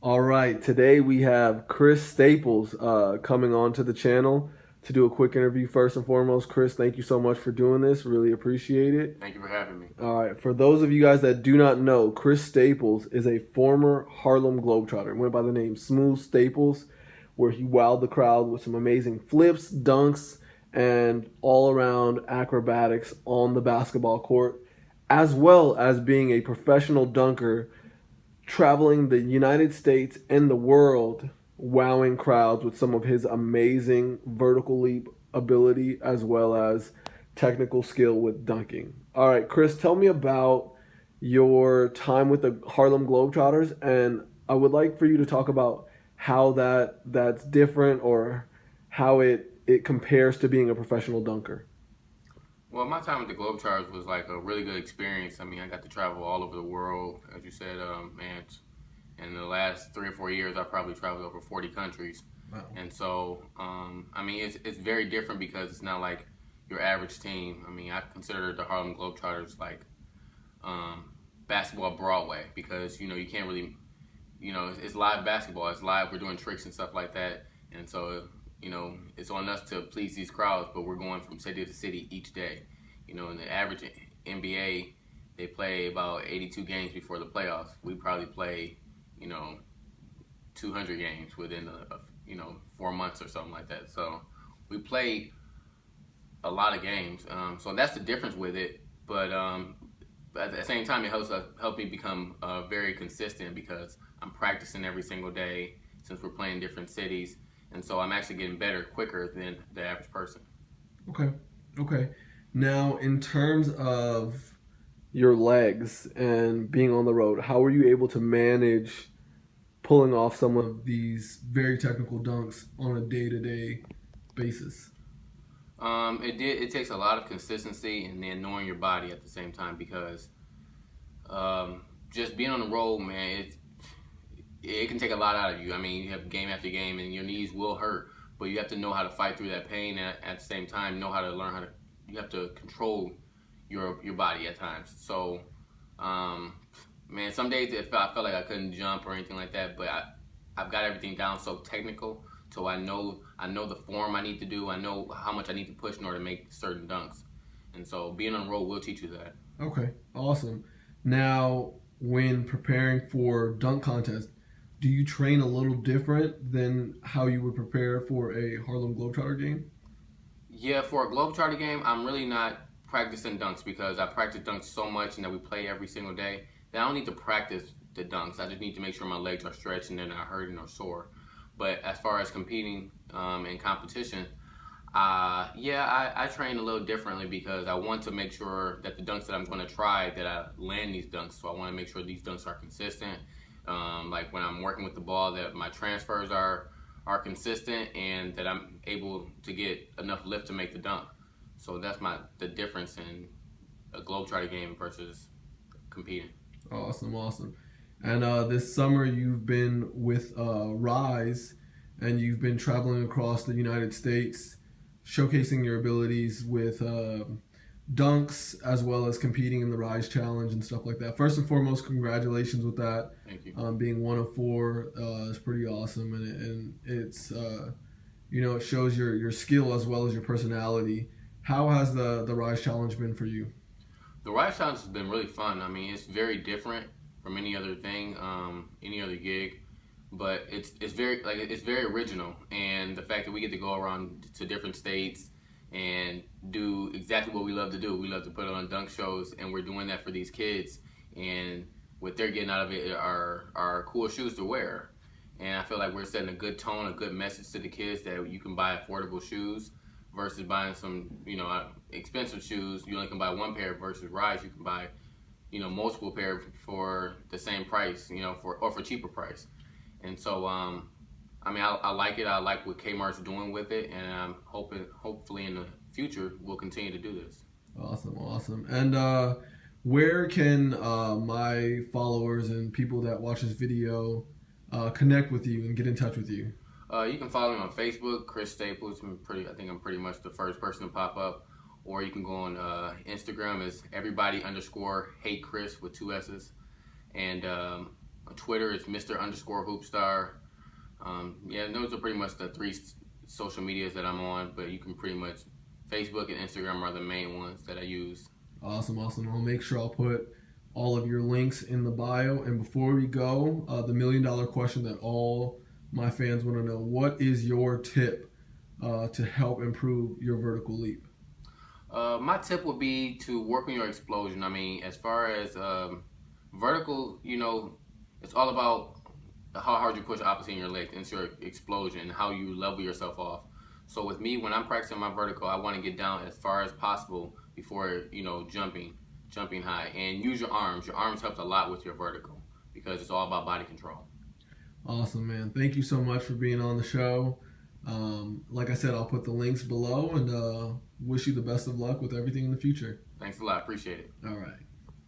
All right, today we have Chris Staples coming on to the channel to do a quick interview. First and foremost, Chris, thank you so much for doing this. Really appreciate it. Thank you for having me. All right, for those of you guys that do not know, Chris Staples is a former Harlem Globetrotter. Went by the name Smooth Staples, where he wowed the crowd with some amazing flips, dunks, and all around acrobatics on the basketball court, as well as being a professional dunker traveling the United States and the world, wowing crowds with some of his amazing vertical leap ability as well as technical skill with dunking. All right, Chris, tell me about your time with the Harlem Globetrotters, and I would like for you to talk about how that's different or how it compares to being a professional dunker. Well, my time with the Globetrotters was like a really good experience. I mean, I got to travel all over the world, as you said, and in the last 3 or 4 years, I probably traveled over 40 countries. Wow. And so, I mean, it's very different because it's not like your average team. I mean, I consider the Harlem Globetrotters like basketball Broadway because you can't really, it's live basketball. It's live. We're doing tricks and stuff like that, and so it's on us to please these crowds, but we're going from city to city each day. In the average NBA, they play about 82 games before the playoffs. We probably play, 200 games within 4 months or something like that. So we play a lot of games. So that's the difference with it. But at the same time, it helped me become very consistent because I'm practicing every single day since we're playing different cities. And so I'm actually getting better quicker than the average person. Okay. Okay. Now, in terms of your legs and being on the road, how were you able to manage pulling off some of these very technical dunks on a day-to-day basis? It takes a lot of consistency and then knowing your body at the same time because just being on the road, man, it can take a lot out of you. I mean, you have game after game, and your knees will hurt, but you have to know how to fight through that pain, and at the same time, know how to learn how to. You have to control your body at times. So, man, some days I felt like I couldn't jump or anything like that, but I've got everything down so technical, so I know the form I need to do. I know how much I need to push in order to make certain dunks, and so being on the road will teach you that. Okay, awesome. Now, when preparing for dunk contest, do you train a little different than how you would prepare for a Harlem Globetrotter game? Yeah, for a Globetrotter game, I'm really not practicing dunks because I practice dunks so much and that we play every single day that I don't need to practice the dunks. I just need to make sure my legs are stretched and they're not hurting or sore. But as far as competing in competition, yeah, I train a little differently because I want to make sure that the dunks that I'm going to try, that I land these dunks. So I want to make sure these dunks are consistent. Like when I'm working with the ball, that my transfers are consistent and that I'm able to get enough lift to make the dunk. So that's the difference in a Globetrotter game versus competing. Awesome, awesome. And this summer you've been with Rise, and you've been traveling across the United States, showcasing your abilities with dunks as well as competing in the Rise Challenge and stuff like that. First and foremost, congratulations with that. Thank you. Being one of four is pretty awesome, and it's it shows your skill as well as your personality. How has the Rise Challenge been for you? The Rise Challenge has been really fun. I mean, it's very different from any other thing, any other gig, but it's very original. And the fact that we get to go around to different states and do exactly what we love to do. We love to put on dunk shows, and we're doing that for these kids. And what they're getting out of it are cool shoes to wear. And I feel like we're setting a good tone, a good message to the kids that you can buy affordable shoes versus buying some, expensive shoes. You only can buy one pair versus Rise. You can buy, multiple pair for the same price, for cheaper price. And so, I mean, I like it. I like what Kmart's doing with it, and I'm hopefully in the future, we'll continue to do this. Awesome, awesome. And where can my followers and people that watch this video connect with you and get in touch with you? You can follow me on Facebook, Chris Staples. I think I'm pretty much the first person to pop up. Or you can go on Instagram as everybody_hate Chris with 2 S's. And On Twitter, it's Mr_Hoopstar. Yeah, those are pretty much the three social medias that I'm on. But you can pretty much Facebook and Instagram are the main ones that I use. Awesome. I'll make sure I'll put all of your links in the bio. And before we go, the $1,000,000 question that all my fans want to know: what is your tip to help improve your vertical leap? My tip would be to work on your explosion. I mean, as far as vertical, it's all about how hard you push opposite in your leg into your explosion and how you level yourself off. So with me, when I'm practicing my vertical, I want to get down as far as possible before jumping high, and use your arms. Your arms helps a lot with your vertical because it's all about body control. Awesome, man. Thank you so much for being on the show. Like I said, I'll put the links below, and wish you the best of luck with everything in the future. Thanks a lot. Appreciate it. All right.